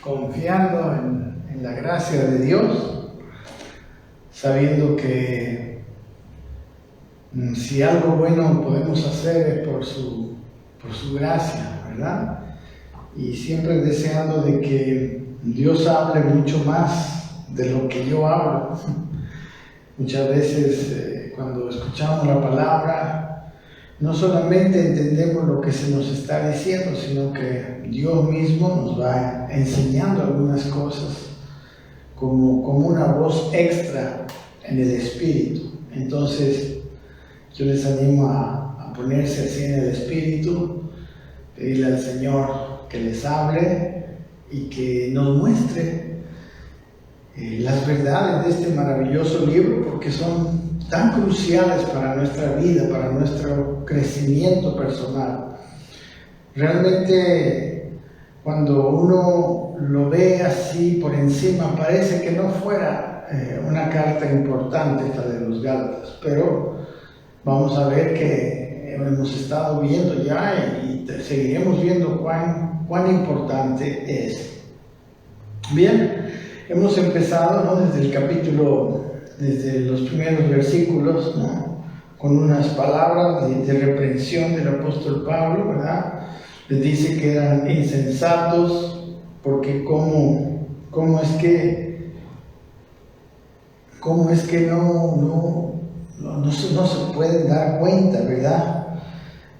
confiando en la gracia de Dios, sabiendo que si algo bueno podemos hacer es por su gracia, ¿verdad? Y siempre deseando de que Dios hable mucho más de lo que yo hablo. Muchas veces cuando escuchamos la palabra, no solamente entendemos lo que se nos está diciendo, sino que Dios mismo nos va enseñando algunas cosas como una voz extra en el Espíritu. Entonces, yo les animo a ponerse así en el Espíritu, pedirle al Señor que les hable y que nos muestre las verdades de este maravilloso libro, porque son tan cruciales para nuestra vida, para nuestro crecimiento personal. Realmente, cuando uno lo ve así por encima, parece que no fuera una carta importante esta de los Gálatas, pero vamos a ver que hemos estado viendo ya y seguiremos viendo cuán importante es. Bien, hemos empezado, ¿no?, desde el capítulo, desde los primeros versículos, ¿no?, con unas palabras de reprensión del apóstol Pablo, ¿verdad? Les dice que eran insensatos, porque cómo es que no se pueden dar cuenta, ¿verdad?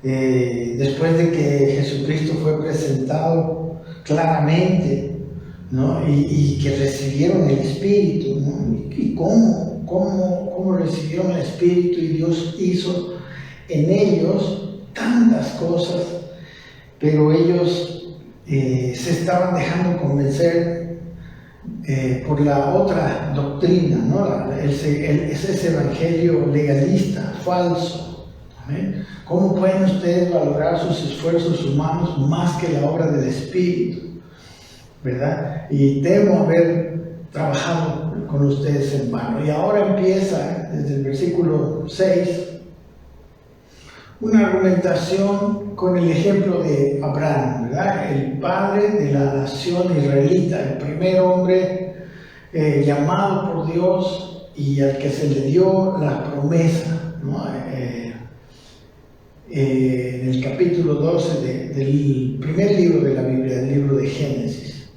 Después de que Jesucristo fue presentado claramente, ¿no? Y que recibieron el Espíritu, ¿no? Y cómo recibieron el Espíritu, y Dios hizo en ellos tantas cosas, pero ellos se estaban dejando convencer por la otra doctrina, ¿no? Es ese evangelio legalista, falso. ¿Amén? ¿Cómo pueden ustedes valorar sus esfuerzos humanos más que la obra del Espíritu? ¿Verdad? Y temo haber trabajado con ustedes en vano. Y ahora empieza, desde el versículo 6, una argumentación con el ejemplo de Abraham, ¿verdad? El padre de la nación israelita, el primer hombre llamado por Dios y al que se le dio la promesa, ¿no? En el capítulo 12 del primer libro de la Biblia, el libro de Génesis.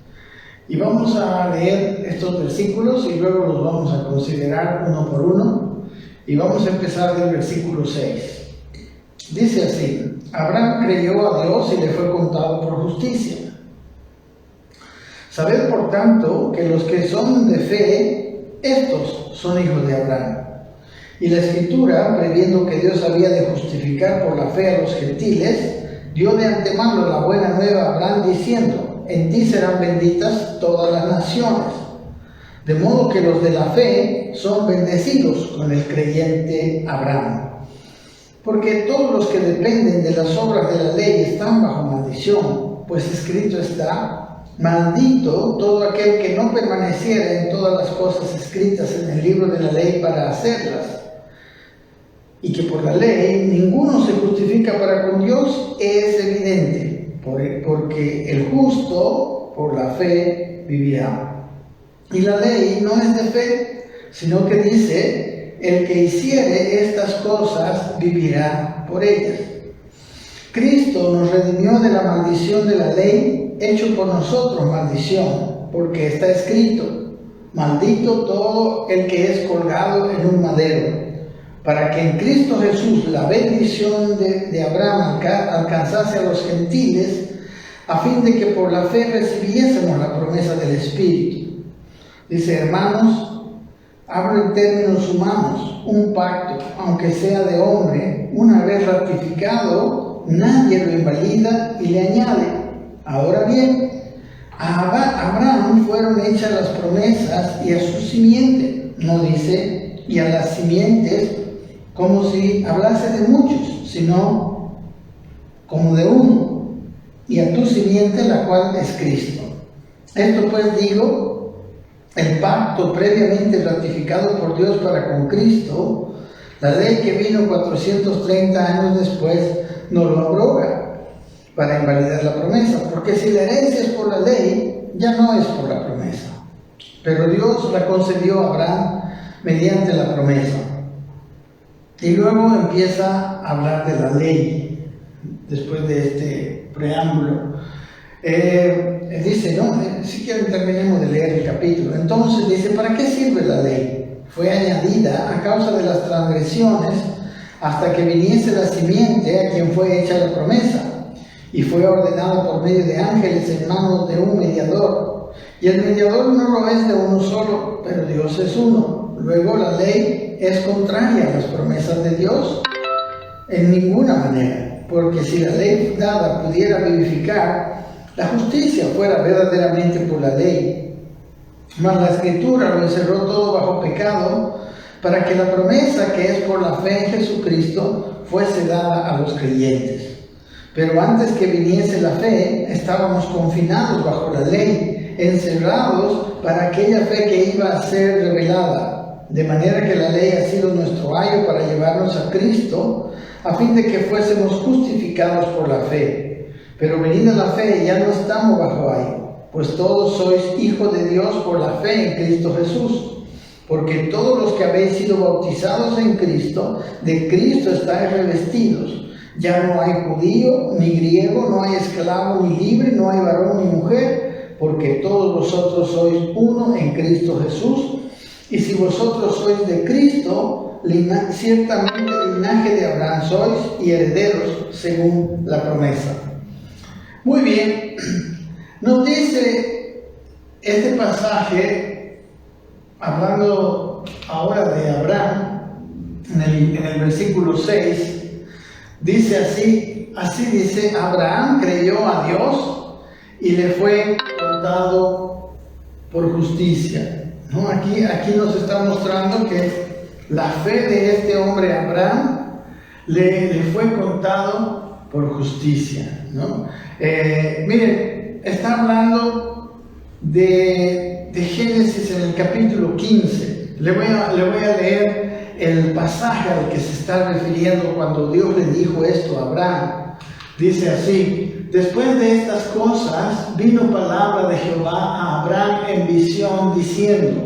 Y vamos a leer estos versículos y luego los vamos a considerar uno por uno. Y vamos a empezar del versículo 6. Dice así: Abraham creyó a Dios y le fue contado por justicia. Sabed por tanto que los que son de fe, estos son hijos de Abraham. Y la Escritura, previendo que Dios había de justificar por la fe a los gentiles, dio de antemano la buena nueva a Abraham diciendo: en ti serán benditas todas las naciones. De modo que los de la fe son bendecidos con el creyente Abraham. Porque todos los que dependen de las obras de la ley están bajo maldición, pues escrito está: maldito todo aquel que no permaneciera en todas las cosas escritas en el libro de la ley para hacerlas. Y que por la ley ninguno se justifica para con Dios es evidente, porque el justo por la fe vivirá. Y la ley no es de fe, sino que dice: el que hiciere estas cosas vivirá por ellas. Cristo nos redimió de la maldición de la ley, hecho por nosotros maldición, porque está escrito: maldito todo el que es colgado en un madero, para que en Cristo Jesús la bendición de Abraham alcanzase a los gentiles, a fin de que por la fe recibiésemos la promesa del Espíritu. Dice: hermanos, hablo en términos humanos, un pacto, aunque sea de hombre, una vez ratificado, nadie lo invalida y le añade. Ahora bien, a Abraham fueron hechas las promesas y a su simiente, no dice y a las simientes, como si hablase de muchos, sino como de uno, y a tu simiente, la cual es Cristo. Esto pues digo: el pacto previamente ratificado por Dios para con Cristo, la ley que vino 430 años después, no lo abroga para invalidar la promesa, porque si la herencia es por la ley, ya no es por la promesa, pero Dios la concedió a Abraham mediante la promesa. Y luego empieza a hablar de la ley, después de este preámbulo. Dice, ¿no? Si quieren terminemos de leer el capítulo. Entonces dice, ¿para qué sirve la ley? Fue añadida a causa de las transgresiones hasta que viniese la simiente a quien fue hecha la promesa, y fue ordenada por medio de ángeles en manos de un mediador. Y el mediador no lo es de uno solo, pero Dios es uno. Luego la ley es contraria a las promesas de Dios en ninguna manera, porque si la ley dada pudiera vivificar, la justicia fuera verdaderamente por la ley. Mas la Escritura lo encerró todo bajo pecado, para que la promesa que es por la fe en Jesucristo fuese dada a los creyentes. Pero antes que viniese la fe, estábamos confinados bajo la ley, encerrados para aquella fe que iba a ser revelada, de manera que la ley ha sido nuestro ayo para llevarnos a Cristo, a fin de que fuésemos justificados por la fe. Pero venida la fe, ya no estamos bajo ayo, pues todos sois hijos de Dios por la fe en Cristo Jesús. Porque todos los que habéis sido bautizados en Cristo, de Cristo estáis revestidos. Ya no hay judío ni griego, no hay esclavo ni libre, no hay varón ni mujer, porque todos vosotros sois uno en Cristo Jesús. Y si vosotros sois de Cristo, ciertamente linaje de Abraham sois y herederos según la promesa. Muy bien, nos dice este pasaje, hablando ahora de Abraham, en el versículo 6, dice así dice, Abraham creyó a Dios y le fue contado por justicia. ¿No? Aquí nos está mostrando que la fe de este hombre Abraham le fue contado por justicia, ¿no? Miren, está hablando de Génesis en el capítulo 15. Le voy a leer el pasaje al que se está refiriendo cuando Dios le dijo esto a Abraham. Dice así: después de estas cosas vino palabra de Jehová a Abraham en visión diciendo: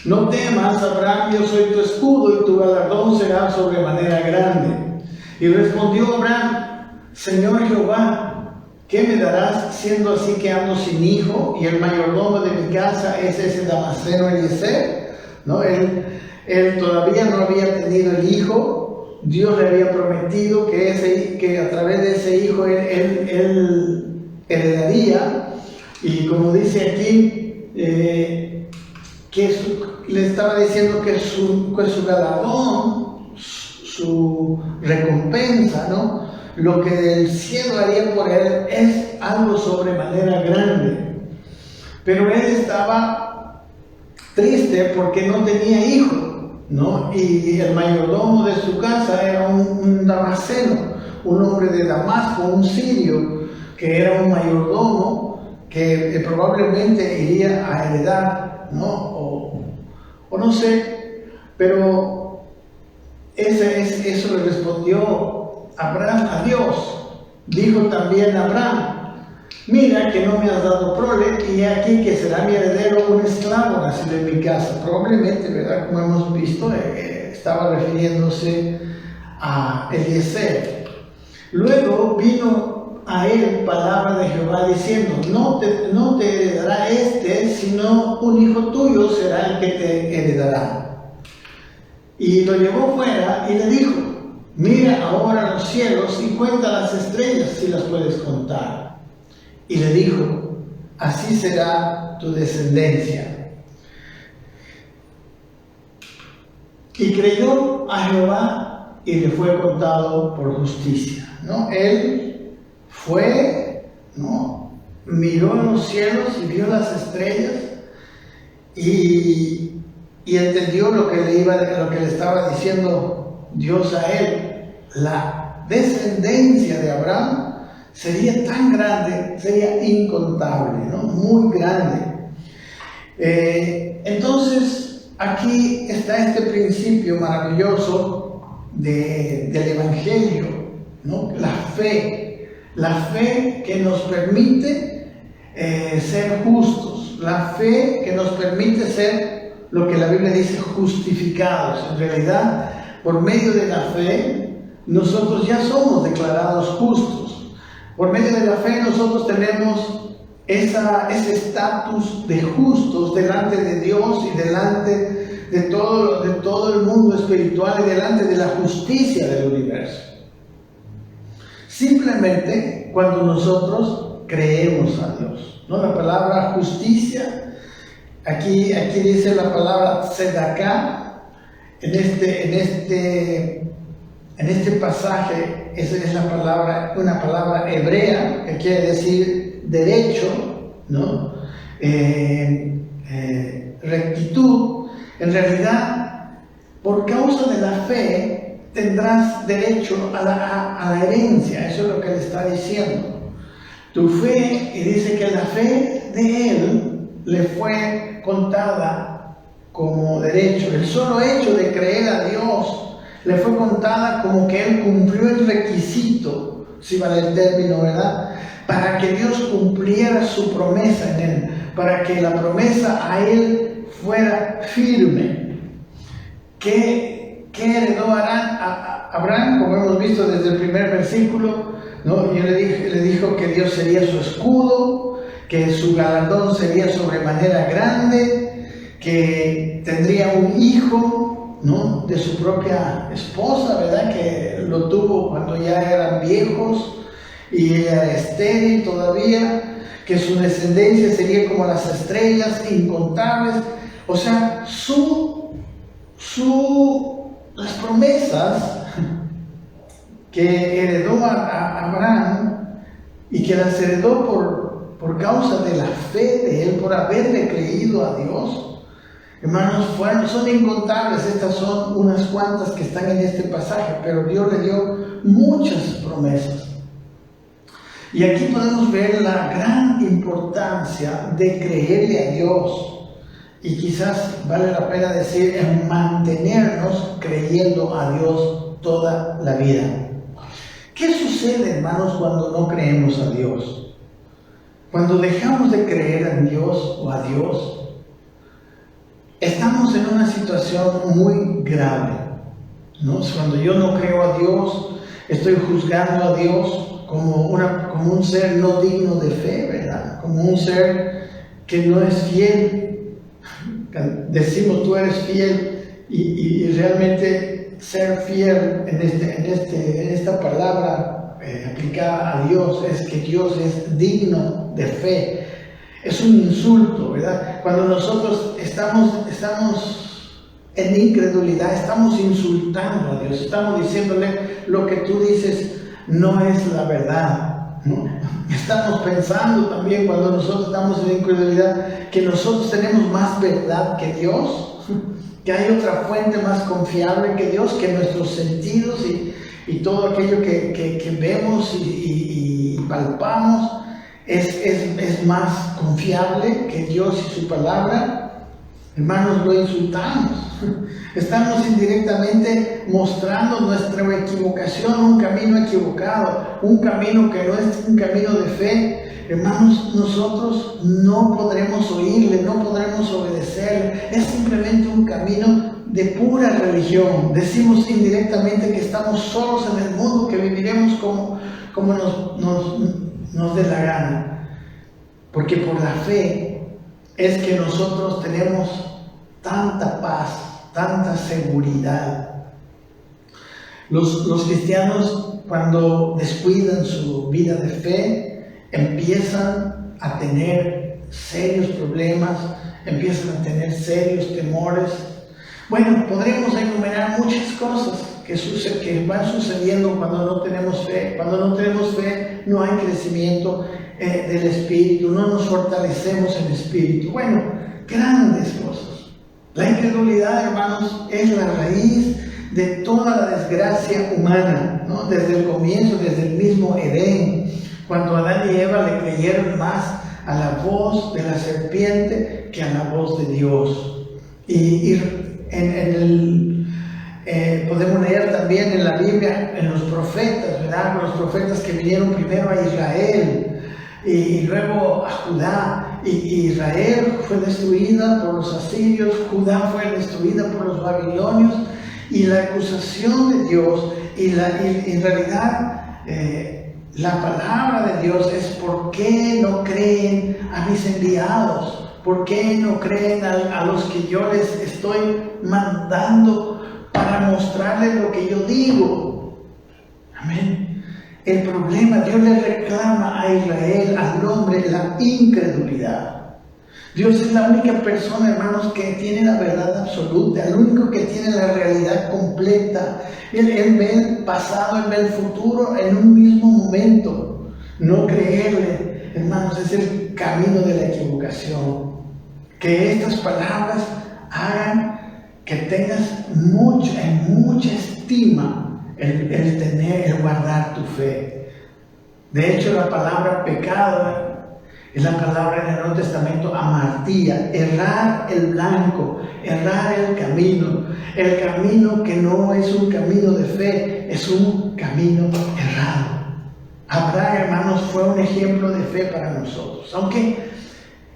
no temas, Abraham, yo soy tu escudo y tu galardón será sobremanera grande. Y respondió Abraham: Señor Jehová, ¿qué me darás siendo así que ando sin hijo y el mayordomo de mi casa es ese Damaseno Eliezer? ¿No? Él todavía no había tenido el hijo. Dios le había prometido que a través de ese hijo él heredaría. Y como dice aquí, le estaba diciendo que su galardón, su recompensa, ¿no? Lo que el cielo haría por él es algo sobremanera grande. Pero él estaba triste porque no tenía hijo, ¿no? Y el mayordomo de su casa era un damaseno, un hombre de Damasco, un sirio, que era un mayordomo que probablemente iría a heredar, ¿no? O no sé, pero eso le respondió Abraham a Dios. Dijo también Abraham: mira que no me has dado prole, y aquí que será mi heredero un esclavo nacido en mi casa. Probablemente, ¿verdad? Como hemos visto, estaba refiriéndose a Eliezer. Luego vino a él palabra de Jehová diciendo: no te heredará sino un hijo tuyo será el que te heredará. Y lo llevó fuera y le dijo: mira ahora los cielos y cuenta las estrellas si las puedes contar. Y le dijo: así será tu descendencia. Y creyó a Jehová y le fue contado por justicia, ¿no? Él fue, ¿no? Miró en los cielos y vio las estrellas y entendió lo que le estaba diciendo Dios a él. La descendencia de Abraham sería tan grande, sería incontable, ¿no? Muy grande. Entonces, aquí está este principio maravilloso del Evangelio, ¿no? La fe que nos permite ser justos, la fe que nos permite ser lo que la Biblia dice justificados. En realidad, por medio de la fe, nosotros ya somos declarados justos. Por medio de la fe nosotros tenemos ese estatus de justos delante de Dios y delante de todo el mundo espiritual y delante de la justicia del universo. Simplemente cuando nosotros creemos a Dios, ¿no? La palabra justicia, aquí dice la palabra tzedaká, en este pasaje es una palabra hebrea que quiere decir derecho, ¿no? Rectitud. En realidad, por causa de la fe tendrás derecho a la herencia. Eso es lo que le está diciendo. Tu fe, y dice que la fe de él le fue contada como derecho. El solo hecho de creer a Dios le fue contada como que él cumplió el requisito, si vale el término, ¿verdad? Para que Dios cumpliera su promesa en él, para que la promesa a él fuera firme. ¿Qué heredó Abraham? Como hemos visto desde el primer versículo, ¿no? Le dijo que Dios sería su escudo, que su galardón sería sobremanera grande, que tendría un hijo, ¿no? De su propia esposa, ¿verdad? Que lo tuvo cuando ya eran viejos y ella era estéril todavía, que su descendencia sería como las estrellas incontables. O sea, las promesas que heredó a Abraham y que las heredó por causa de la fe de él, por haberle creído a Dios, hermanos, son incontables. Estas son unas cuantas que están en este pasaje, pero Dios le dio muchas promesas. Y aquí podemos ver la gran importancia de creerle a Dios. Y quizás vale la pena decir en mantenernos creyendo a Dios toda la vida. ¿Qué sucede, hermanos, cuando no creemos a Dios? Cuando dejamos de creer en Dios o a Dios, estamos en una situación muy grave, ¿no? Cuando yo no creo a Dios, estoy juzgando a Dios como un ser no digno de fe, ¿verdad? Como un ser que no es fiel. Decimos tú eres fiel y realmente ser fiel en esta palabra aplicada a Dios es que Dios es digno de fe. Es un insulto, ¿verdad? Cuando nosotros estamos en incredulidad, estamos insultando a Dios, estamos diciéndole lo que tú dices no es la verdad, ¿no? Estamos pensando también cuando nosotros estamos en incredulidad que nosotros tenemos más verdad que Dios, que hay otra fuente más confiable que Dios, que nuestros sentidos y todo aquello que vemos y palpamos es más confiable que Dios y su palabra. Hermanos, lo insultamos. Estamos indirectamente mostrando nuestra equivocación, un camino equivocado, un camino que no es un camino de fe. Hermanos, nosotros no podremos oírle, no podremos obedecerle. Es simplemente un camino de pura religión. Decimos indirectamente que estamos solos en el mundo, que viviremos como nos dé la gana. Porque por la fe es que nosotros tenemos tanta paz, tanta seguridad. Los cristianos, cuando descuidan su vida de fe, empiezan a tener serios problemas, empiezan a tener serios temores. Bueno, podremos enumerar muchas cosas que van sucediendo cuando no tenemos fe. Cuando no tenemos fe, no hay crecimiento del espíritu, no nos fortalecemos en espíritu. Bueno, grandes cosas. La incredulidad, hermanos, es la raíz de toda la desgracia humana, ¿no? Desde el comienzo, desde el mismo Edén, cuando Adán y Eva le creyeron más a la voz de la serpiente que a la voz de Dios. Podemos leer también en la Biblia, en los profetas, ¿verdad? Los profetas que vinieron primero a Israel, y luego a Judá, y Israel fue destruida por los asirios, Judá fue destruida por los babilonios, y la acusación de Dios, y en realidad la palabra de Dios es: ¿por qué no creen a mis enviados? ¿Por qué no creen a los que yo les estoy mandando para mostrarles lo que yo digo? Amén. El problema, Dios le reclama a Israel, al hombre, la incredulidad. Dios es la única persona, hermanos, que tiene la verdad absoluta, el único que tiene la realidad completa. Él ve el pasado, Él ve el futuro en un mismo momento. No creerle, hermanos, es el camino de la equivocación. Que estas palabras hagan que tengas mucha estima el guardar tu fe. De hecho, la palabra pecado es la palabra en el Nuevo Testamento amartía, errar el blanco, errar el camino que no es un camino de fe, es un camino errado. Abraham, hermanos, fue un ejemplo de fe para nosotros, aunque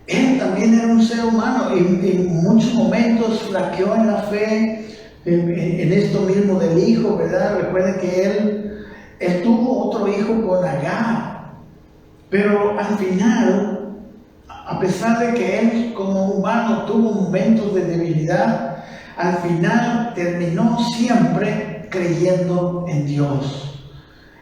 él también era un ser humano y en muchos momentos flaqueó en la fe, en esto mismo del hijo, ¿verdad? Recuerden que él tuvo otro hijo con Agar, pero al final, a pesar de que él como humano tuvo momentos de debilidad, al final terminó siempre creyendo en Dios.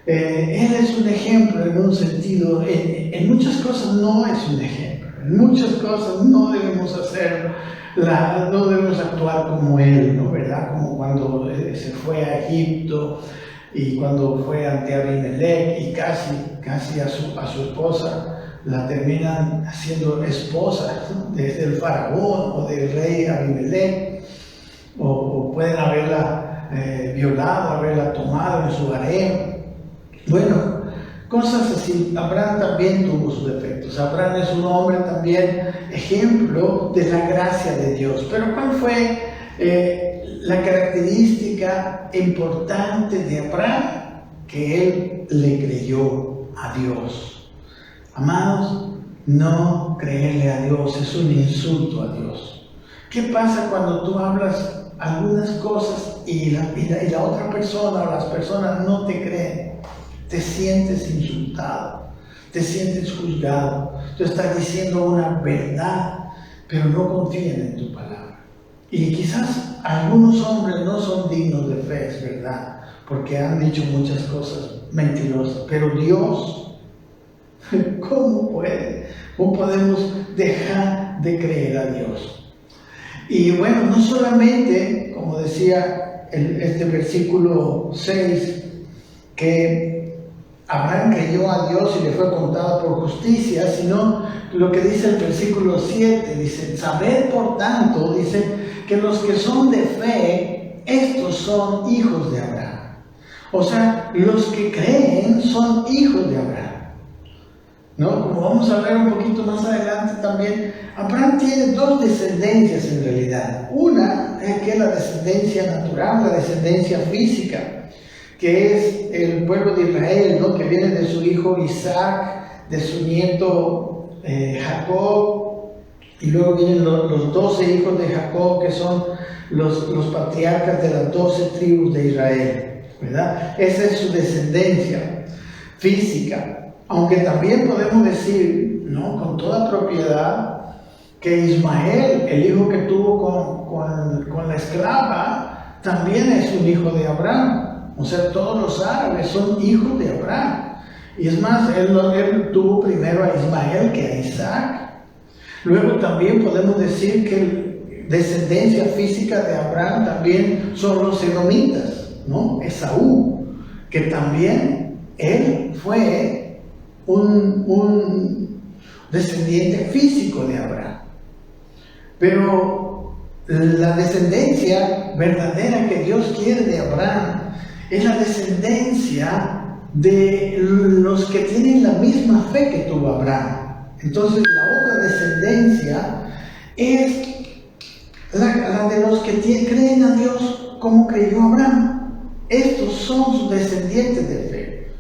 Él es un ejemplo en un sentido, en muchas cosas no es un ejemplo, en muchas cosas no debemos no debemos actuar como él, ¿no? ¿Verdad? Como cuando se fue a Egipto y cuando fue ante Abimelech y casi a su esposa la terminan haciendo esposa, ¿no? Desde el faraón o del rey Abimelech, o pueden haberla violado, haberla tomado en su harem. Bueno, cosas así. Abraham también tuvo sus defectos. Abraham es un hombre también ejemplo de la gracia de Dios. Pero ¿cuál fue la característica importante de Abraham? Que él le creyó a Dios. Amados, no creerle a Dios es un insulto a Dios. ¿Qué pasa cuando tú hablas algunas cosas y la otra persona o las personas no te creen? Te sientes insultado, te sientes juzgado. Tú estás diciendo una verdad, pero no confían en tu palabra. Y quizás algunos hombres no son dignos de fe, es verdad, porque han dicho muchas cosas mentirosas. Pero Dios, ¿cómo puede? ¿Cómo podemos dejar de creer a Dios? Y bueno, no solamente, como decía este versículo 6, que Abraham creyó a Dios y le fue contado por justicia, sino lo que dice el versículo 7, dice: sabed por tanto, dice, que los que son de fe, estos son hijos de Abraham. O sea, los que creen son hijos de Abraham, ¿no? Como vamos a ver un poquito más adelante también, Abraham tiene dos descendencias en realidad. Una es que es la descendencia natural, la descendencia física, que es el pueblo de Israel, ¿no? Que viene de su hijo Isaac, de su nieto Jacob, y luego vienen los 12 hijos de Jacob, que son los patriarcas de las 12 tribus de Israel, ¿verdad? Esa es su descendencia física, aunque también podemos decir, ¿no?, con toda propiedad, que Ismael, el hijo que tuvo con la esclava, también es un hijo de Abraham. O sea, todos los árabes son hijos de Abraham. Y es más, él tuvo primero a Ismael que a Isaac. Luego también podemos decir que descendencia física de Abraham también son los edomitas, ¿no? Esaú, que también él fue un descendiente físico de Abraham. Pero la descendencia verdadera que Dios quiere de Abraham es la descendencia de los que tienen la misma fe que tuvo Abraham. Entonces la otra descendencia es la de los que creen a Dios como creyó Abraham. Estos son sus descendientes de fe.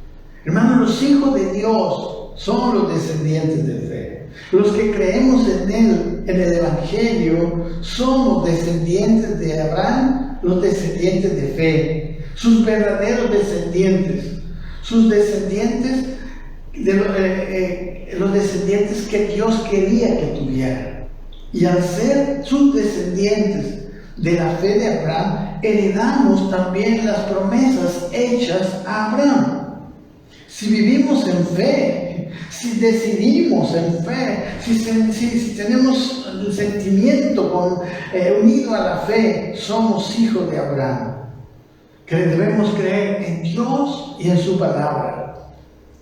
Hermanos, los hijos de Dios son los descendientes de fe. Los que creemos en Él, en el Evangelio, somos descendientes de Abraham, los descendientes de fe, sus verdaderos descendientes, sus descendientes, los descendientes que Dios quería que tuvieran. Y al ser sus descendientes de la fe de Abraham, heredamos también las promesas hechas a Abraham. Si vivimos en fe, si decidimos en fe, si tenemos el sentimiento unido a la fe, somos hijos de Abraham. Que debemos creer en Dios y en su palabra.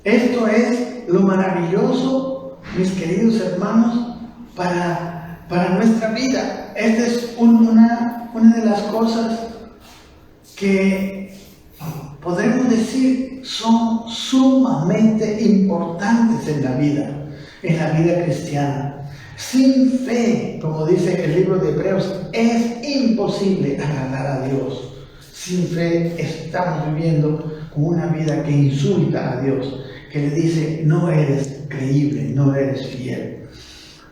Esto es lo maravilloso, mis queridos hermanos, para nuestra vida. Esta es una de las cosas que podemos decir son sumamente importantes en la vida cristiana. Sin fe, como dice el libro de Hebreos, es imposible agradar a Dios. Sin fe estamos viviendo con una vida que insulta a Dios, que le dice, no eres creíble, no eres fiel.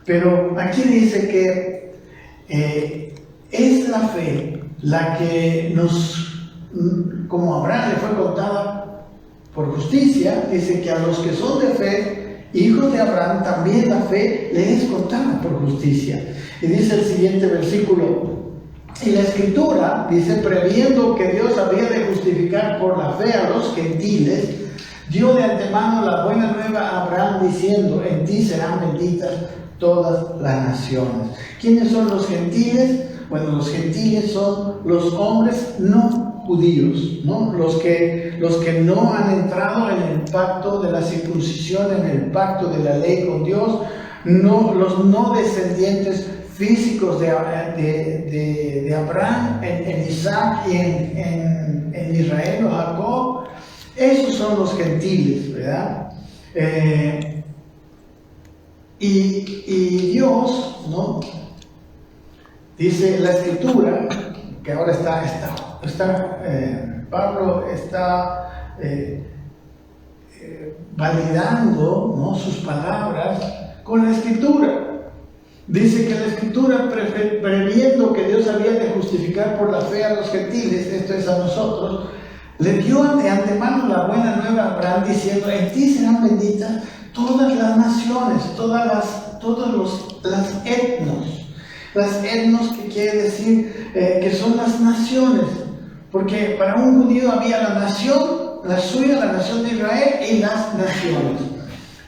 Pero aquí dice que es la fe la que como Abraham le fue contada por justicia, dice que a los que son de fe, hijos de Abraham, también la fe le es contada por justicia. Y dice el siguiente versículo, y la Escritura dice, previendo que Dios había de justificar por la fe a los gentiles, dio de antemano la buena nueva a Abraham diciendo, en ti serán benditas todas las naciones. ¿Quiénes son los gentiles? Bueno, los gentiles son los hombres no judíos, ¿no? Los que no han entrado en el pacto de la circuncisión, en el pacto de la ley con Dios, los no descendientes físicos de Abraham, en Isaac y en Israel o Jacob. Esos son los gentiles, ¿verdad? Y Dios, ¿no? Dice la Escritura, que ahora Pablo está validando, ¿no?, sus palabras con la Escritura. Dice que la Escritura, previendo que Dios había de justificar por la fe a los gentiles, esto es a nosotros, le dio de antemano la buena nueva a Abraham diciendo, en ti serán benditas todas las naciones, todos las etnos. Las etnos, que quiere decir que son las naciones, porque para un judío había la nación, la suya, la nación de Israel y las naciones.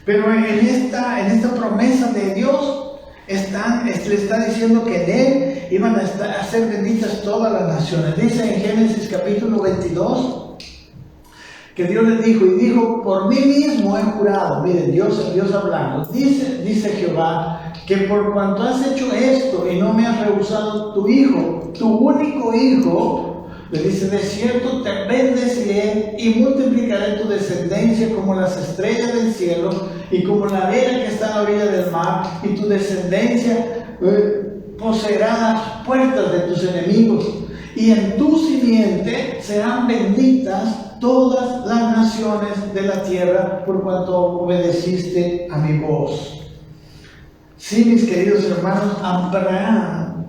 Pero en esta promesa de Dios, le está diciendo que en él iban a ser benditas todas las naciones. Dice en Génesis capítulo 22, que Dios les dijo, por mí mismo he jurado, miren, Dios hablando, dice Jehová, que por cuanto has hecho esto y no me has rehusado tu hijo, tu único hijo, le dice, de cierto te bendeciré y multiplicaré tu descendencia como las estrellas del cielo y como la arena que está a la orilla del mar, y tu descendencia poseerá las puertas de tus enemigos, y en tu simiente serán benditas todas las naciones de la tierra por cuanto obedeciste a mi voz. Sí, mis queridos hermanos, Abraham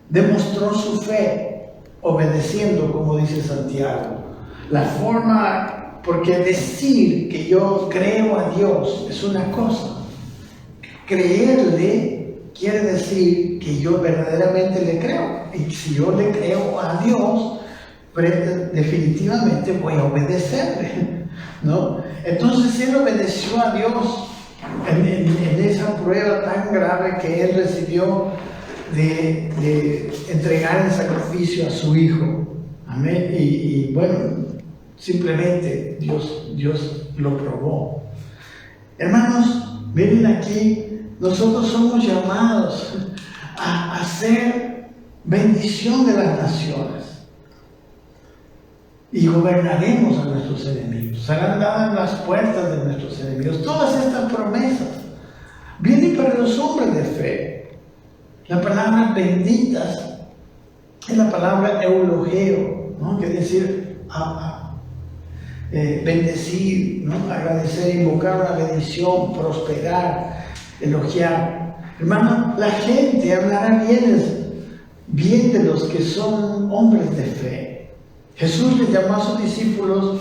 demostró su fe obedeciendo, como dice Santiago. La forma, porque decir que yo creo a Dios es una cosa. Creerle quiere decir que yo verdaderamente le creo. Y si yo le creo a Dios, definitivamente voy a obedecerle, ¿no? Entonces él obedeció a Dios en esa prueba tan grave que él recibió de entregar en sacrificio a su hijo. Amén. Y bueno, simplemente Dios lo probó. Hermanos, miren aquí, nosotros somos llamados a hacer bendición de las naciones. Y gobernaremos a nuestros enemigos. Serán dadas las puertas de nuestros enemigos. Todas estas promesas vienen para los hombres de fe. La palabra benditas es la palabra eulogeo, ¿no? Quiere decir bendecir, ¿no? Agradecer, invocar una bendición, prosperar, elogiar. Hermano, la gente hablará bien de los que son hombres de fe. Jesús les llamó a sus discípulos,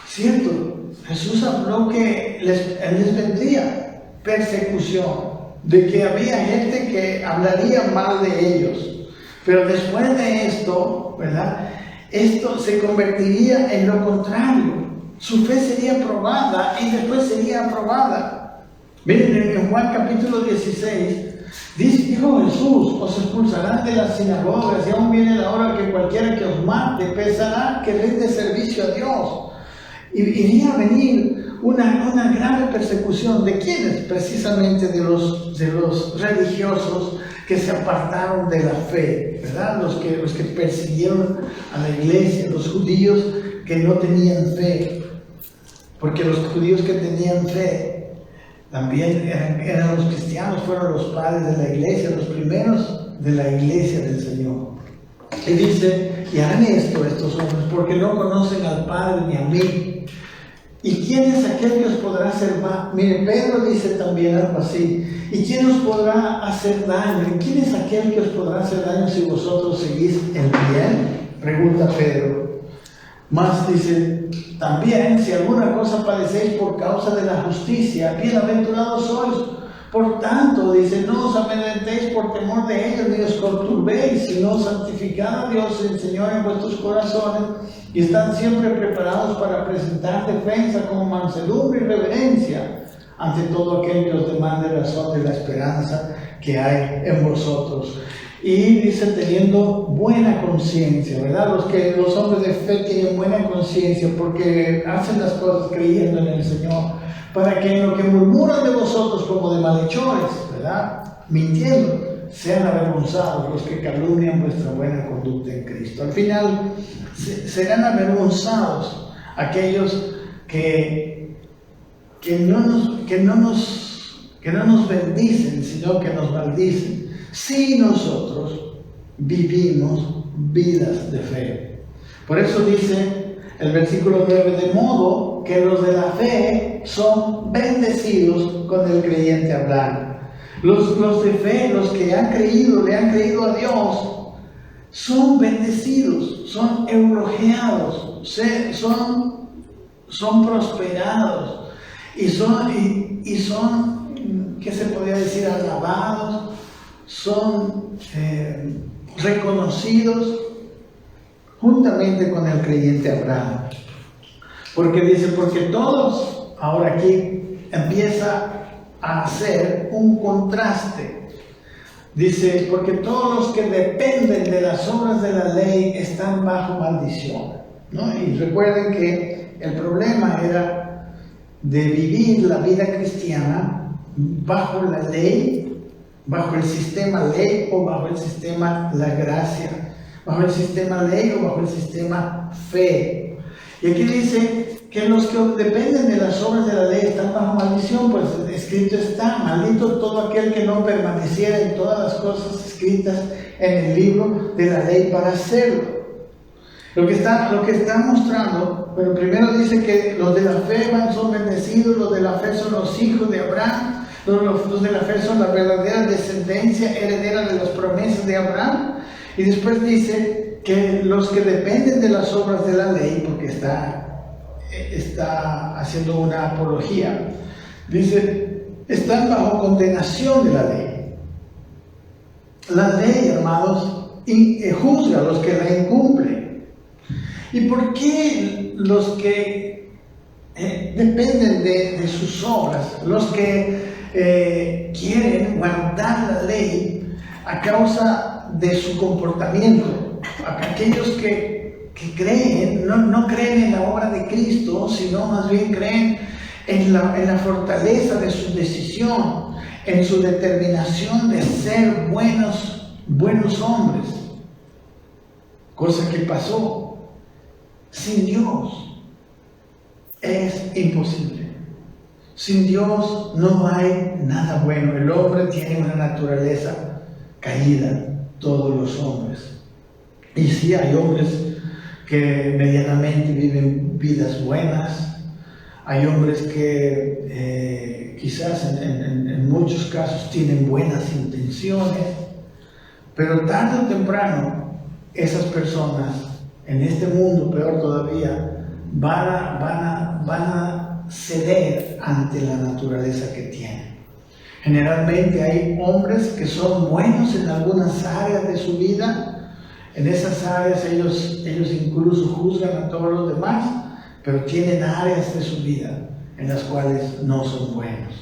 cierto, Jesús habló que les vendría persecución, de que había gente que hablaría mal de ellos, pero después de esto, ¿verdad? Esto se convertiría en lo contrario. Su fe sería probada y después sería aprobada. Miren, en Juan capítulo 16, dijo Jesús: os expulsarán de las sinagogas y aún viene la hora que cualquiera que os mate pensará que rinde servicio a Dios. Y iría a venir una grave persecución. ¿De quiénes? Precisamente de los religiosos que se apartaron de la fe, ¿verdad? Los que persiguieron a la iglesia, los judíos que no tenían fe. Porque los judíos que tenían fe también eran los cristianos, fueron los padres de la iglesia, los primeros de la iglesia del Señor. Y dice: y harán esto estos hombres, porque no conocen al Padre ni a mí. ¿Y quién es aquel que os podrá hacer mal? Mire, Pedro dice también algo así: ¿y quién os podrá hacer daño? ¿Y quién es aquel que os podrá hacer daño si vosotros seguís el bien? Pregunta Pedro. Más dice: también, si alguna cosa padecéis por causa de la justicia, bienaventurados sois. Por tanto, dice, no os amedrentéis por temor de ellos, ni os conturbéis, sino santificad a Dios el Señor en vuestros corazones, y estad siempre preparados para presentar defensa con mansedumbre y reverencia ante todo aquel que os demande razón de la esperanza que hay en vosotros. Y dice, teniendo buena conciencia, ¿verdad? Los hombres de fe tienen buena conciencia porque hacen las cosas creyendo en el Señor, para que en lo que murmuran de vosotros como de malhechores, ¿verdad? Mintiendo, sean avergonzados los que calumnian vuestra buena conducta en Cristo. Al final serán avergonzados aquellos que no nos bendicen, sino que nos maldicen, si nosotros vivimos vidas de fe. Por eso dice el versículo 9: de modo que los de la fe son bendecidos con el creyente Abraham. Los de fe, los que han creído, le han creído a Dios, son bendecidos, son elogiados, son prosperados y son, ¿qué se podría decir? Alabados, son reconocidos juntamente con el creyente Abraham. Porque dice, porque todos, ahora aquí empieza a hacer un contraste. Dice, porque todos los que dependen de las obras de la ley están bajo maldición, ¿no? Y recuerden que el problema era de vivir la vida cristiana bajo la ley, bajo el sistema ley o bajo el sistema la gracia, bajo el sistema ley o bajo el sistema fe. Y aquí dice que los que dependen de las obras de la ley están bajo maldición, pues escrito está: maldito todo aquel que no permaneciera en todas las cosas escritas en el libro de la ley para hacerlo. Lo que está mostrando, pero primero dice que los de la fe son bendecidos, los de la fe son los hijos de Abraham, los de la fe son la verdadera descendencia heredera de las promesas de Abraham, y después dice que los que dependen de las obras de la ley, porque está haciendo una apología, dice, están bajo condenación de la ley. La ley, hermanos, juzga a los que la incumplen. ¿Y por qué los que dependen de sus obras, los que quieren guardar la ley a causa de su comportamiento? Aquellos que creen, no creen en la obra de Cristo, sino más bien creen en la fortaleza de su decisión, en su determinación de ser buenos hombres. Cosa que pasó. Sin Dios es imposible. Sin Dios no hay nada bueno. El hombre tiene una naturaleza caída, todos los hombres. Y sí hay hombres que medianamente viven vidas buenas, hay hombres que quizás en muchos casos tienen buenas intenciones, pero tarde o temprano esas personas en este mundo, peor todavía, van a ceder ante la naturaleza que tienen. Generalmente hay hombres que son buenos en algunas áreas de su vida. En esas áreas ellos incluso juzgan a todos los demás, pero tienen áreas de su vida en las cuales no son buenos.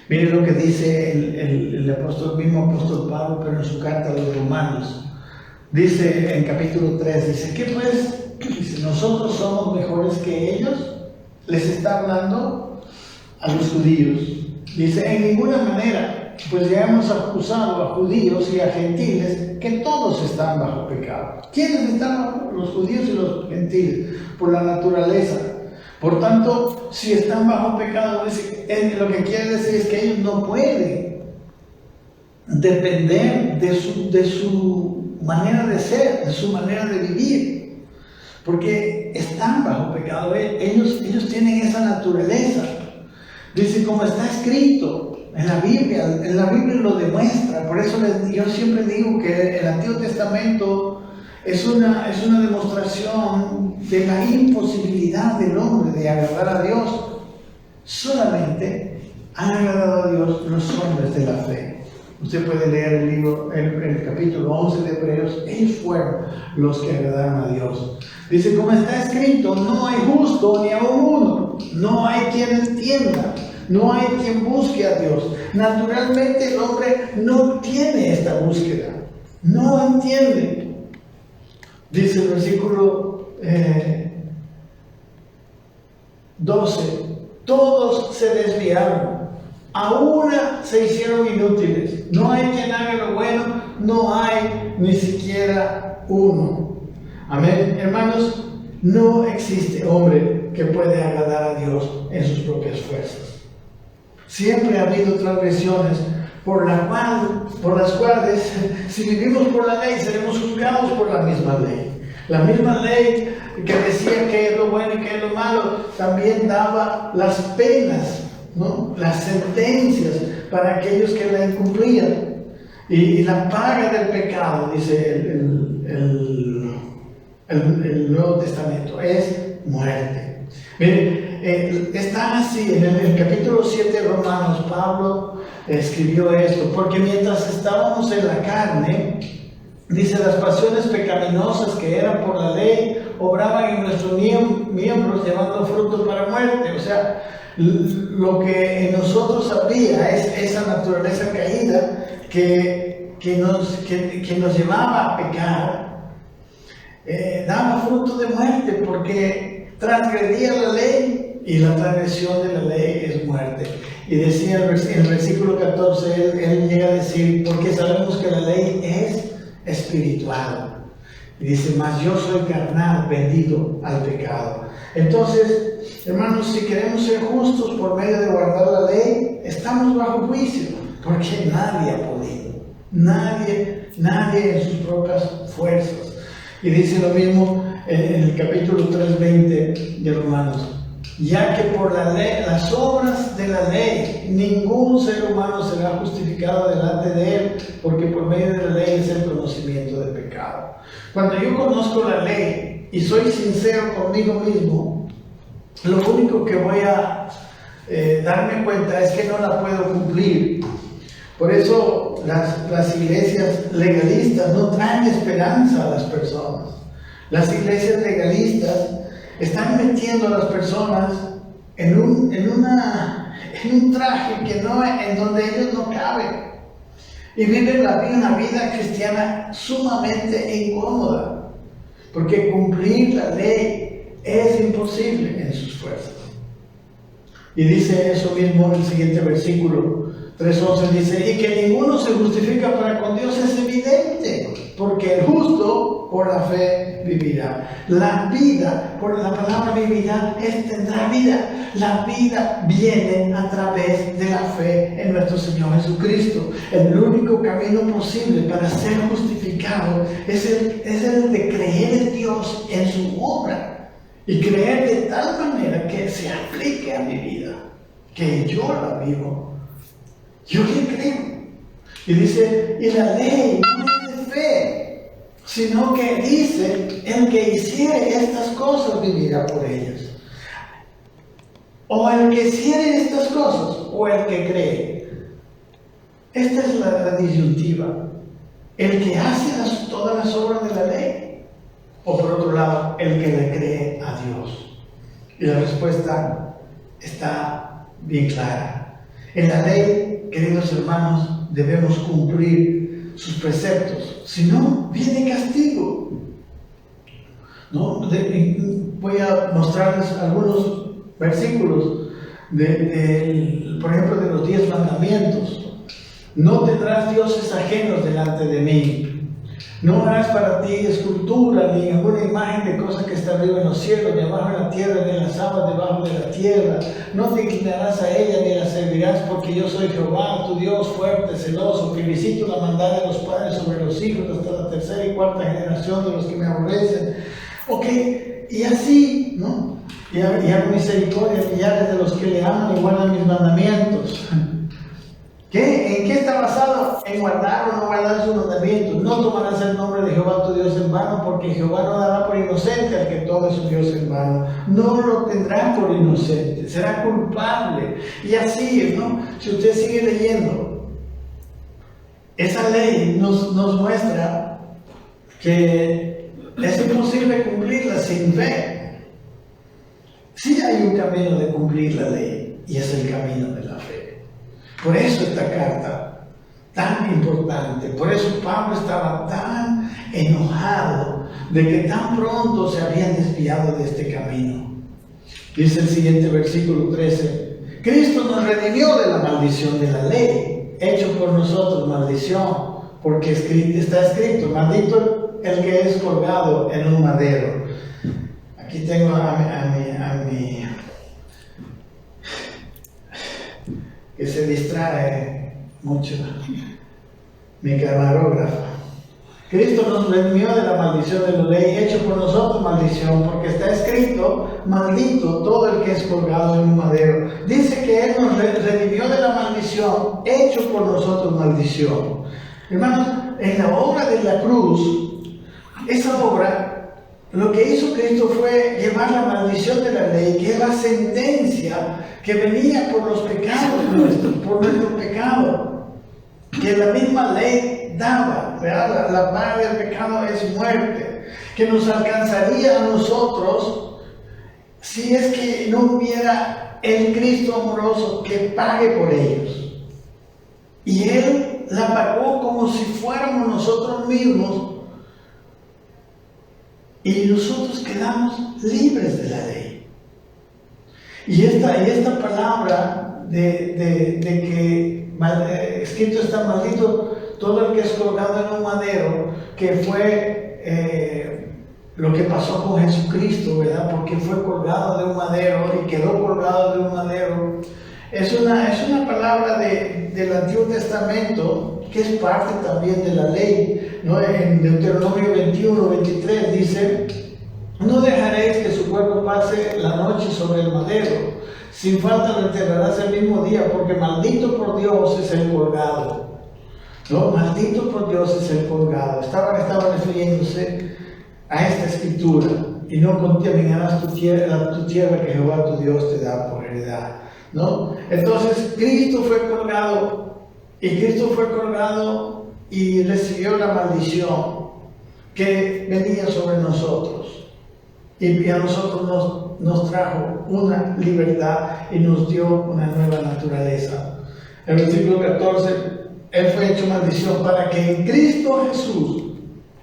Miren lo que dice el mismo apóstol Pablo, pero en su carta a los Romanos. Dice en capítulo 3, dice, ¿qué pues? Dice, ¿nosotros somos mejores que ellos? Les está hablando a los judíos. Dice, en ninguna manera, pues ya hemos acusado a judíos y a gentiles que todos están bajo pecado. ¿Quiénes están bajo? Los judíos y los gentiles, por la naturaleza. Por tanto, si están bajo pecado, lo que quiere decir es que ellos no pueden depender de su manera de ser, de su manera de vivir, porque están bajo pecado. Ellos tienen esa naturaleza. Dice, como está escrito en la Biblia lo demuestra. Por eso yo siempre digo que el Antiguo Testamento es una demostración de la imposibilidad del hombre de agradar a Dios. Solamente han agradado a Dios los hombres de la fe. Usted puede leer el capítulo 11 de Hebreos. Ellos fueron los que agradaron a Dios. Dice, como está escrito, no hay justo ni aun uno, no hay quien entienda, no hay quien busque a Dios. Naturalmente el hombre no tiene esta búsqueda, no entiende. Dice el versículo 12, todos se desviaron, a una se hicieron inútiles, no hay quien haga lo bueno, no hay ni siquiera uno. Amén, hermanos, no existe hombre que pueda agradar a Dios en sus propias fuerzas. Siempre ha habido transgresiones por las cuales, si vivimos por la ley, seremos juzgados por la misma ley. La misma ley que decía que es lo bueno y que es lo malo, también daba las penas, ¿no? Las sentencias para aquellos que la incumplían. Y la paga del pecado, dice el Nuevo Testamento, es muerte. Miren, está así en el capítulo 7 de Romanos. Pablo escribió esto, porque mientras estábamos en la carne, dice, las pasiones pecaminosas que eran por la ley obraban en nuestros miembros llevando fruto para muerte. O sea, lo que en nosotros había es esa naturaleza caída que nos llevaba a pecar. Daba fruto de muerte porque transgredía la ley, y la transgresión de la ley es muerte. Y decía en el versículo 14, él llega a decir, porque sabemos que la ley es espiritual. Y dice, mas yo soy carnal, vendido al pecado. Entonces, hermanos, si queremos ser justos por medio de guardar la ley, estamos bajo juicio, porque nadie ha podido. Nadie en sus propias fuerzas. Y dice lo mismo en el capítulo 3:20 de Romanos. Ya que por la ley, las obras de la ley, ningún ser humano será justificado delante de él, porque por medio de la ley es el conocimiento del pecado. Cuando yo conozco la ley y soy sincero conmigo mismo, lo único que voy a darme cuenta es que no la puedo cumplir. Por eso las iglesias legalistas no traen esperanza a las personas. Las iglesias legalistas están metiendo a las personas en un traje en donde ellos no caben, y viven una vida cristiana sumamente incómoda, porque cumplir la ley es imposible en sus fuerzas. Y dice eso mismo en el siguiente versículo, 3:11 dice, y que ninguno se justifica para con Dios es evidente, porque el justo por la fe vivirá. La vida, por la palabra vivirá, tendrá vida. La vida viene a través de la fe en nuestro Señor Jesucristo. El único camino posible para ser justificado es el de creer en Dios, en su obra, y creer de tal manera que se aplique a mi vida, que yo la vivo. Yo le creo. Y dice, y la ley no es de fe, sino que dice, el que hiciere estas cosas vivirá por ellas. O el que hiciere estas cosas, o el que cree. Esta es la disyuntiva. El que hace todas las obras de la ley, o por otro lado, el que le cree a Dios. Y la respuesta está bien clara. En la ley, queridos hermanos, debemos cumplir sus preceptos. Si no, viene castigo. ¿No? Voy a mostrarles algunos versículos, por ejemplo, de los 10 mandamientos. No tendrás dioses ajenos delante de mí. No harás para ti escultura, ni ninguna imagen de cosa que está arriba en los cielos, ni abajo en la tierra, ni en las aguas debajo de la tierra. No te inclinarás a ella, ni la servirás, porque yo soy Jehová, tu Dios fuerte, celoso, que visito la maldad de los padres sobre los hijos, hasta la tercera y cuarta generación de los que me aborrecen. Ok, y así, ¿no? Y hago misericordia a millares de los que le aman y guardan mis mandamientos. ¿En qué está basado? En guardar o no guardar sus mandamientos. No tomarás el nombre de Jehová tu Dios en vano, porque Jehová no dará por inocente al que tome su Dios en vano. No lo tendrá por inocente, será culpable. Y así, ¿no? Si usted sigue leyendo, esa ley nos muestra que es imposible cumplirla sin fe. Sí hay un camino de cumplir la ley, y es el camino de la fe. Por eso esta carta tan importante, por eso Pablo estaba tan enojado de que tan pronto se habían desviado de este camino. Dice el siguiente versículo 13, Cristo nos redimió de la maldición de la ley, hecho por nosotros maldición, porque está escrito, maldito el que es colgado en un madero. Aquí tengo a mi que se distrae mucho, mi camarógrafo. Cristo nos redimió de la maldición de la ley, hecho por nosotros maldición, porque está escrito, maldito todo el que es colgado en un madero. Dice que Él nos redimió de la maldición, hecho por nosotros maldición. Hermanos, en la obra de la cruz, esa obra, lo que hizo Cristo fue llevar la maldición de la ley, que es la sentencia que venía por los pecados nuestros, por nuestro pecado, que la misma ley daba, ¿verdad? La paga del pecado es muerte, que nos alcanzaría a nosotros si es que no hubiera el Cristo amoroso que pague por ellos. Y Él la pagó como si fuéramos nosotros mismos, y nosotros quedamos libres de la ley. Y esta palabra de que escrito está maldito todo el que es colgado en un madero, que fue lo que pasó con Jesucristo, ¿verdad? Porque fue colgado de un madero y quedó colgado de un madero. Es una palabra del Antiguo Testamento que es parte también de la ley, ¿no? En Deuteronomio 21:23 dice, no dejaréis que su cuerpo pase la noche sobre el madero, sin falta lo enterrarás el mismo día, porque maldito por Dios es el colgado. ¿No? Maldito por Dios es el colgado. Estaban refiriéndose a esta escritura, y no contaminarás tu tierra que Jehová tu Dios te da por heredad, ¿no? Entonces Cristo fue colgado, y recibió la maldición que venía sobre nosotros, y a nosotros nos trajo una libertad y nos dio una nueva naturaleza. El versículo 14, Él fue hecho maldición para que en Cristo Jesús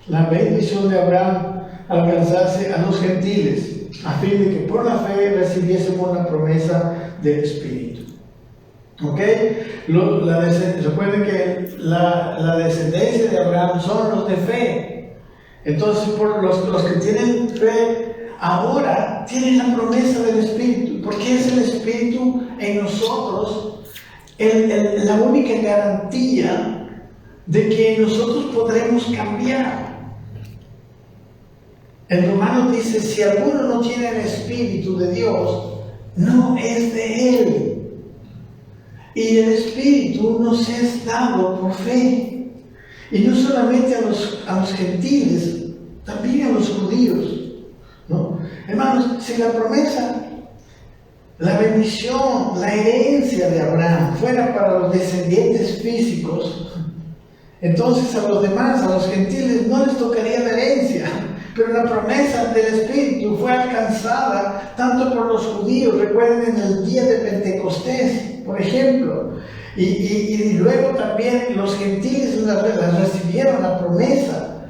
la bendición de Abraham alcanzase a los gentiles, a fin de que por la fe recibiésemos la promesa del Espíritu. ¿Ok? Recuerden que la descendencia de Abraham son los de fe. Entonces, por los que tienen fe, ahora tienen la promesa del Espíritu, porque es el Espíritu en nosotros la única garantía de que nosotros podremos cambiar. En Romanos dice, si alguno no tiene el Espíritu de Dios, no es de Él. Y el Espíritu nos es dado por fe. Y no solamente a los gentiles, también a los judíos, ¿no? Hermanos, si la promesa, la bendición, la herencia de Abraham fuera para los descendientes físicos, entonces a los demás, a los gentiles, no les tocaría la herencia. Pero la promesa del Espíritu fue alcanzada tanto por los judíos, recuerden, en el día de Pentecostés, por ejemplo, y luego también los gentiles recibieron la promesa.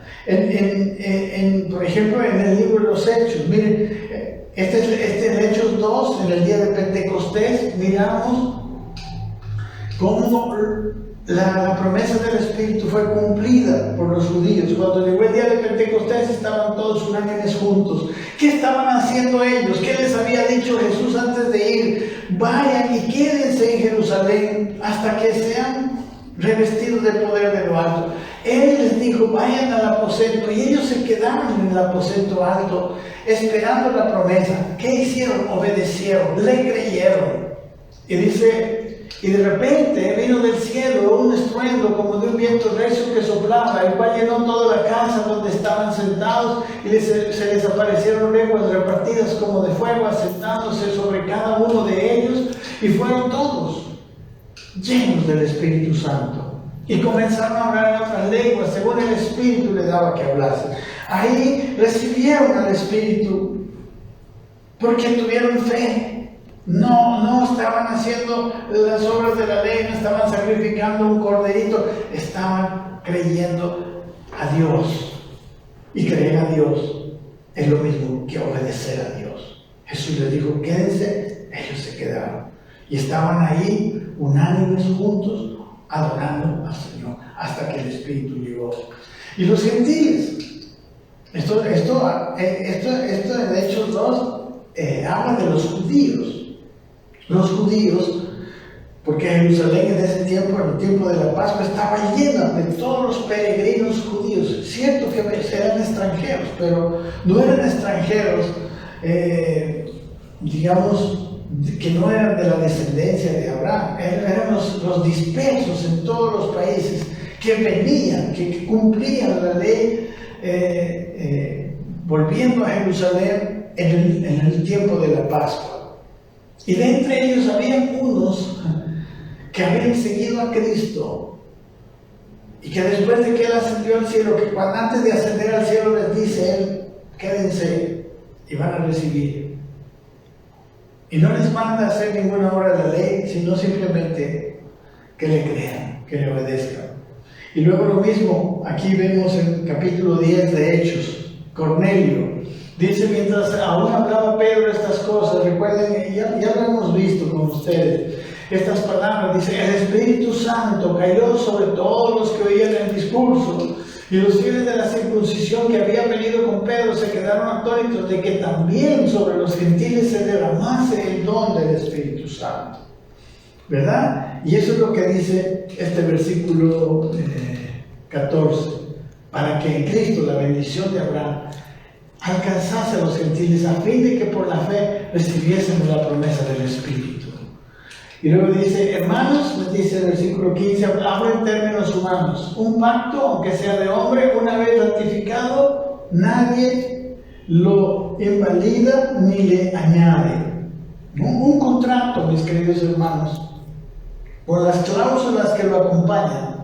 Por ejemplo, en el libro de los Hechos, miren, este es Hechos 2, en el día de Pentecostés, miramos cómo la promesa del Espíritu fue cumplida por los judíos. Cuando llegó el día de Pentecostés estaban todos unánimes juntos. ¿Qué estaban haciendo ellos? ¿Qué les había dicho Jesús antes de ir? Vayan y quédense en Jerusalén hasta que sean revestidos del poder de lo alto. Él les dijo, vayan al aposento, y ellos se quedaron en el aposento alto esperando la promesa. ¿Qué hicieron? Obedecieron, le creyeron. Y dice, y de repente vino del cielo un estruendo como de un viento recio que soplaba, el cual llenó toda la casa donde estaban sentados, y se les aparecieron lenguas repartidas como de fuego, asentándose sobre cada uno de ellos, y fueron todos llenos del Espíritu Santo, y comenzaron a hablar en otras lenguas, según el Espíritu le daba que hablasen. Ahí recibieron al Espíritu, porque tuvieron fe. No estaban haciendo las obras de la ley, no estaban sacrificando un corderito, estaban creyendo a Dios. Y creer a Dios es lo mismo que obedecer a Dios. Jesús les dijo, quédense, ellos se quedaron. Y estaban ahí, unánimes juntos, adorando al Señor, hasta que el Espíritu llegó. Y los gentiles, esto en Hechos 2 habla de los judíos. Los judíos, porque Jerusalén en ese tiempo, en el tiempo de la Pascua, estaba llena de todos los peregrinos judíos. Cierto que eran extranjeros, pero no eran extranjeros, digamos, que no eran de la descendencia de Abraham. Eran los dispersos en todos los países, que venían, que cumplían la ley, volviendo a Jerusalén en el tiempo de la Pascua. Y de entre ellos había unos que habían seguido a Cristo, y que después de que Él ascendió al cielo, que antes de ascender al cielo les dice Él, quédense y van a recibir. Y no les manda a hacer ninguna obra de la ley, sino simplemente que le crean, que le obedezcan. Y luego lo mismo, aquí vemos en el capítulo 10 de Hechos, Cornelio. Dice, mientras aún hablaba Pedro estas cosas, recuerden, ya lo hemos visto con ustedes, estas palabras, dice, el Espíritu Santo cayó sobre todos los que oían el discurso, y los fieles de la circuncisión que habían venido con Pedro se quedaron atónitos de que también sobre los gentiles se derramase el don del Espíritu Santo. ¿Verdad? Y eso es lo que dice este versículo 14, para que en Cristo la bendición de Abraham alcanzase a los gentiles, a fin de que por la fe recibiésemos la promesa del Espíritu. Y luego dice, hermanos, les dice el versículo 15, habla en términos humanos, un pacto, aunque sea de hombre, una vez ratificado, nadie lo invalida ni le añade. Un contrato, mis queridos hermanos, por las cláusulas que lo acompañan.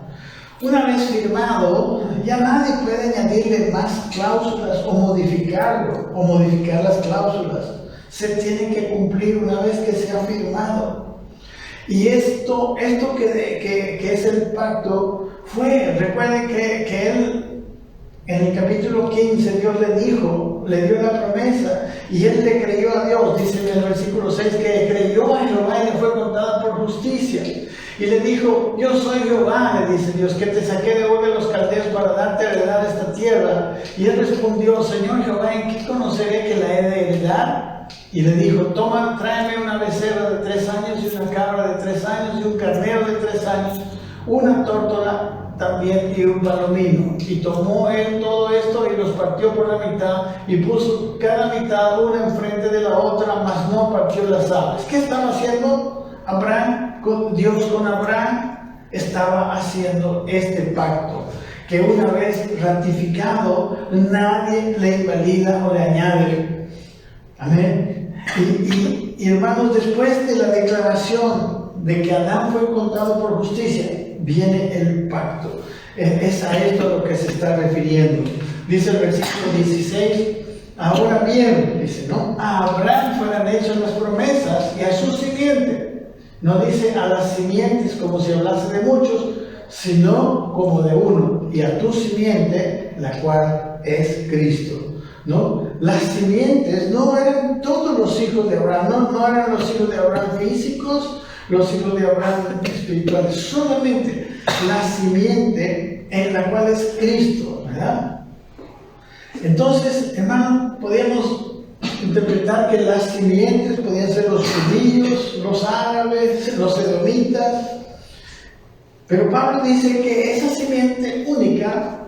Una vez firmado, ya nadie puede añadirle más cláusulas o modificarlo, o modificar las cláusulas. Se tiene que cumplir una vez que se ha firmado. Y esto que es el pacto recuerden que él, en el capítulo 15, Dios le dio la promesa, Y él le creyó a Dios, dice en el versículo 6, que creyó a Jehová y le fue contada por justicia. Y le dijo, yo soy Jehová, le dice Dios, que te saqué de Ur de los Caldeos para darte a heredar esta tierra. Y él respondió, Señor Jehová, ¿en qué conoceré que la he de heredar? Y le dijo, toma, tráeme una becerra de 3 años y una cabra de 3 años y un carnero de 3 años, una tórtola también y un palomino. Y tomó él todo esto y los partió por la mitad y puso cada mitad una enfrente de la otra, mas no partió las aves. ¿Qué estaba haciendo Abraham? Dios con Abraham estaba haciendo este pacto, que una vez ratificado, nadie le invalida o le añade. Amén. Y hermanos, después de la declaración de que Adán fue contado por justicia, viene el pacto. Es a esto a lo que se está refiriendo. Dice el versículo 16, ahora bien, dice, ¿no? A Abraham fueran hechas las promesas y a su simiente. No dice a las simientes como si hablase de muchos, sino como de uno, y a tu simiente, la cual es Cristo, ¿no? Las simientes no eran todos los hijos de Abraham, no eran los hijos de Abraham físicos, los hijos de Abraham espirituales, solamente la simiente en la cual es Cristo, ¿verdad? Entonces, hermano, podíamos interpretar que las simientes podían ser los judíos, los árabes, los edomitas, pero Pablo dice que esa simiente única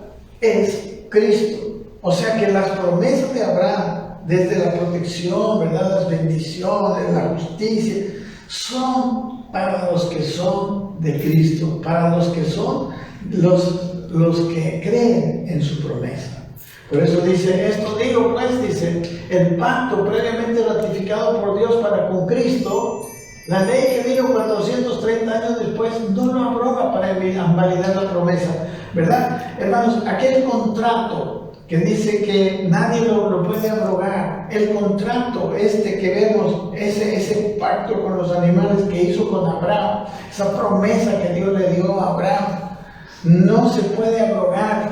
es Cristo. O sea que las promesas de Abraham, desde la protección, ¿verdad?, las bendiciones, la justicia, son para los que son de Cristo, para los que son los que creen en su promesa. Por eso dice, esto digo pues, dice, el pacto previamente ratificado por Dios para con Cristo, la ley que vino 430 años después, no lo abroga para invalidar la promesa, ¿verdad? Hermanos, aquel contrato que dice que nadie lo puede abrogar, el contrato que vemos, ese pacto con los animales que hizo con Abraham, esa promesa que Dios le dio a Abraham, no se puede abrogar,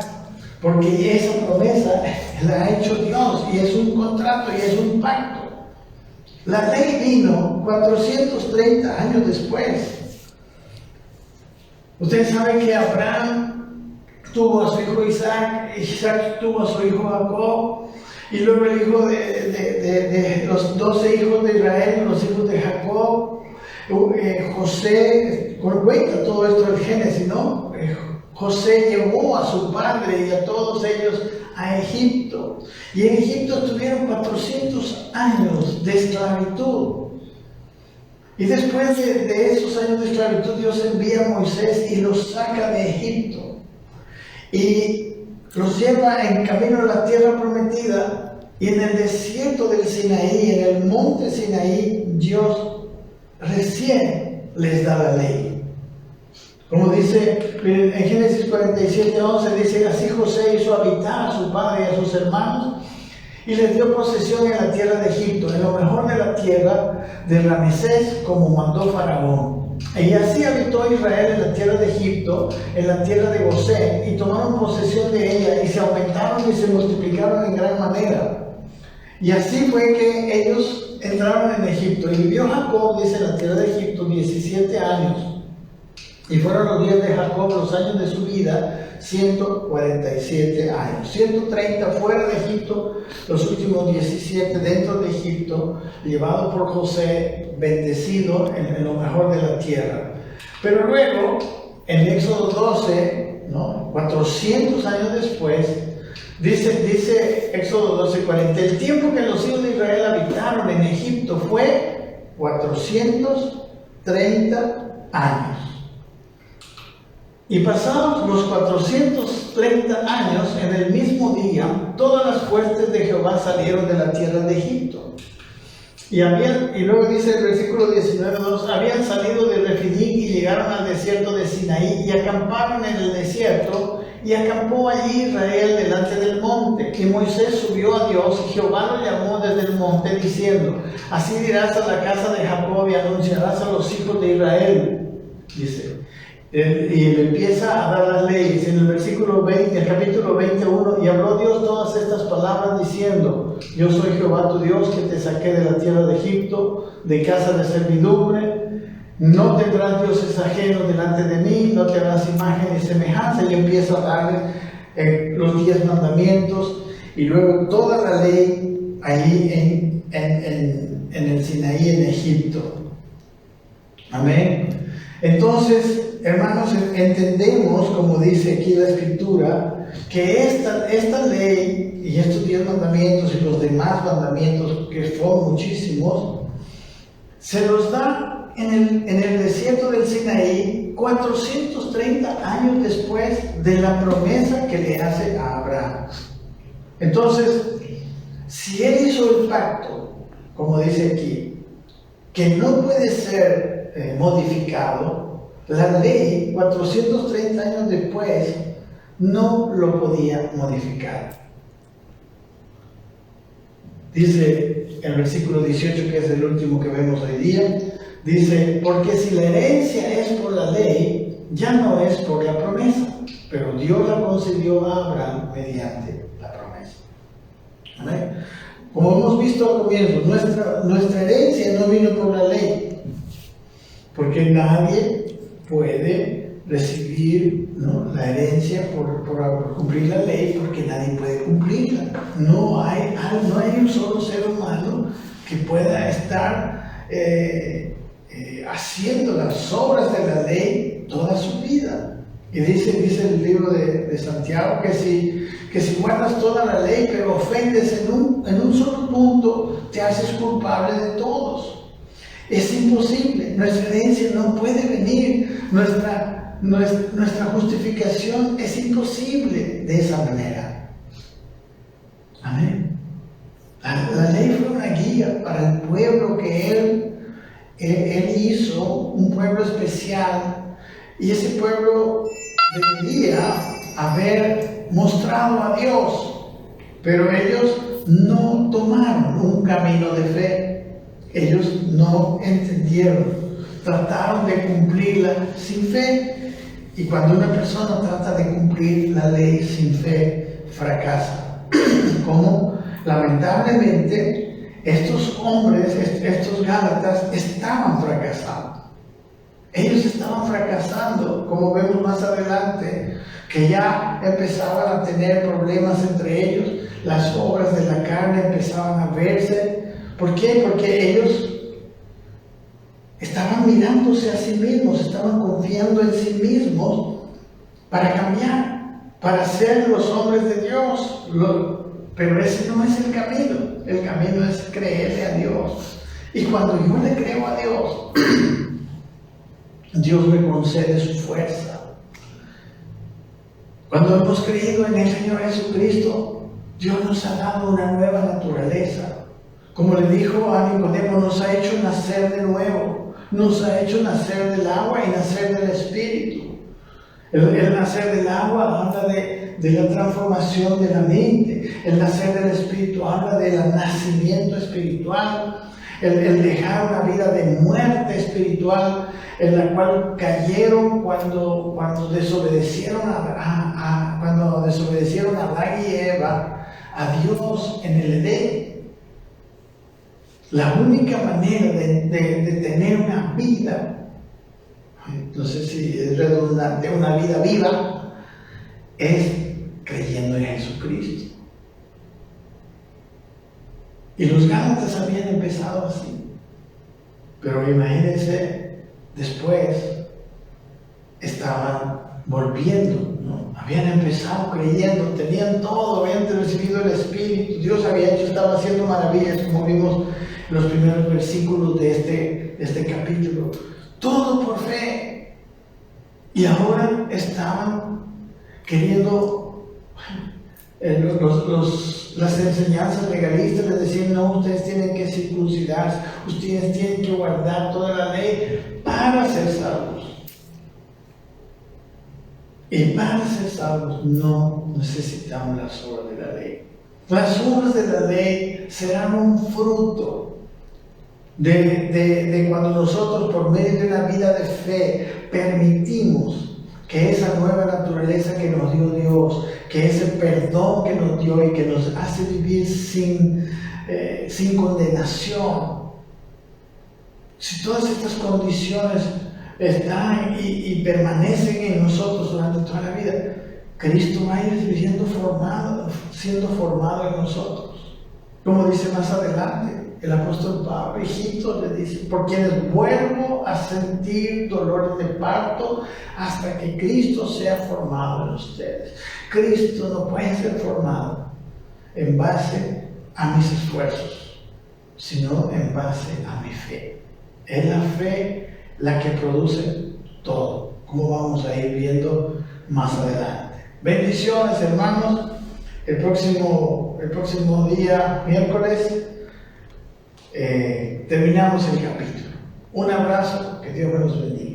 porque esa promesa la ha hecho Dios y es un contrato y es un pacto. La ley vino 430 años después. Ustedes saben que Abraham tuvo a su hijo Isaac, Isaac tuvo a su hijo Jacob, y luego el hijo de los 12 hijos de Israel, los hijos de Jacob, José, cuenta todo esto del Génesis, ¿no? José llevó a su padre y a todos ellos a Egipto. Y en Egipto tuvieron 400 años de esclavitud. Y después de esos años de esclavitud, Dios envía a Moisés y los saca de Egipto. Y los lleva en camino a la tierra prometida. Y en el desierto del Sinaí, en el monte Sinaí, Dios recién les da la ley. Como dice en Génesis 47:11, dice, así José hizo habitar a su padre y a sus hermanos y les dio posesión en la tierra de Egipto, en lo mejor de la tierra de Ramesés, como mandó Faraón. Y así habitó Israel en la tierra de Egipto, en la tierra de Gosén, y tomaron posesión de ella, y se aumentaron y se multiplicaron en gran manera. Y así fue que ellos entraron en Egipto. Y vivió Jacob, dice, en la tierra de Egipto 17 años. Y fueron los días de Jacob, los años de su vida, 147 años. 130 fuera de Egipto, los últimos 17 dentro de Egipto, llevado por José, bendecido en lo mejor de la tierra. Pero luego, en Éxodo 12, ¿no?, 400 años después, dice Éxodo 12:40, el tiempo que los hijos de Israel habitaron en Egipto fue 430 años. Y pasados los 430 años, en el mismo día, todas las fuerzas de Jehová salieron de la tierra de Egipto. Y luego dice el versículo 19:2, habían salido de Refidim y llegaron al desierto de Sinaí y acamparon en el desierto, y acampó allí Israel delante del monte. Y Moisés subió a Dios, y Jehová lo llamó desde el monte, diciendo, así dirás a la casa de Jacob y anunciarás a los hijos de Israel. Dice, Y le empieza a dar las leyes. En el versículo 20, el capítulo 21, y habló Dios todas estas palabras diciendo: yo soy Jehová tu Dios, que te saqué de la tierra de Egipto, de casa de servidumbre. No tendrás dioses ajenos delante de mí, no te harás imagen ni semejanza. Y empieza a darle los 10 mandamientos, y luego toda la ley ahí en el Sinaí, en Egipto. Amén. Entonces, hermanos, entendemos, como dice aquí la Escritura, que esta ley y estos 10 mandamientos y los demás mandamientos, que son muchísimos, se los da en el desierto del Sinaí 430 años después de la promesa que le hace a Abraham. Entonces, si él hizo el pacto, como dice aquí, que no puede ser modificado, la ley 430 años después no lo podía modificar. Dice el versículo 18, que es el último que vemos hoy día, dice: porque si la herencia es por la ley, ya no es por la promesa, pero Dios la concedió a Abraham mediante la promesa. ¿Amén? Como hemos visto al comienzo, nuestra herencia no vino por la ley, porque nadie puede recibir, ¿no?, la herencia por cumplir la ley, porque nadie puede cumplirla. No hay un solo ser humano que pueda estar haciendo las obras de la ley toda su vida. Y dice el libro de Santiago que si guardas toda la ley pero ofendes en un solo punto, te haces culpable de todos. Es imposible. Nuestra herencia no puede venir. Nuestra justificación es imposible de esa manera. Amén. La ley fue una guía para el pueblo que él hizo, un pueblo especial, y ese pueblo debería haber mostrado a Dios, pero ellos no tomaron un camino de fe. Ellos no entendieron, trataron de cumplirla sin fe, y cuando una persona trata de cumplir la ley sin fe, fracasa. Como lamentablemente estos hombres, estos gálatas, estaban fracasando. Ellos estaban fracasando, como vemos más adelante, que ya empezaban a tener problemas entre ellos, las obras de la carne empezaban a verse. ¿Por qué? Porque ellos estaban mirándose a sí mismos, estaban confiando en sí mismos para cambiar, para ser los hombres de Dios. Pero ese no es el camino es creerle a Dios. Y cuando yo le creo a Dios, Dios me concede su fuerza. Cuando hemos creído en el Señor Jesucristo, Dios nos ha dado una nueva naturaleza. Como le dijo a Nicodemo, nos ha hecho nacer de nuevo, nos ha hecho nacer del agua y nacer del Espíritu. El nacer del agua habla de la transformación de la mente, el nacer del Espíritu habla del nacimiento espiritual, el dejar una vida de muerte espiritual, en la cual cayeron cuando desobedecieron cuando desobedecieron a Adán y Eva, a Dios en el Edén. La única manera de tener una vida, no sé si es redundante, una vida viva, es creyendo en Jesucristo. Y los gálatas habían empezado así, pero imagínense, después estaban volviendo, ¿no? Habían empezado creyendo, tenían todo, habían recibido el Espíritu, Dios estaba haciendo maravillas, como vimos en los primeros versículos de este capítulo. Todo por fe. Y ahora estaban queriendo, las enseñanzas legalistas les decían: no, ustedes tienen que circuncidarse, ustedes tienen que guardar toda la ley para ser salvos. Y para ser salvos no necesitamos las obras de la ley. Las obras de la ley serán un fruto de cuando nosotros, por medio de una vida de fe, permitimos que esa nueva naturaleza que nos dio Dios, que ese perdón que nos dio y que nos hace vivir sin condenación, si todas estas condiciones están y permanecen en nosotros durante toda la vida, Cristo va a ir siendo formado en nosotros. Como dice más adelante el apóstol Pablo, hijitos, le dice, por quienes vuelvo a sentir dolores de parto hasta que Cristo sea formado en ustedes. Cristo no puede ser formado en base a mis esfuerzos, sino en base a mi fe. Es la fe la que produce todo, como vamos a ir viendo más adelante. Bendiciones, hermanos. El próximo día, miércoles, terminamos el capítulo. Un abrazo, que Dios me los bendiga.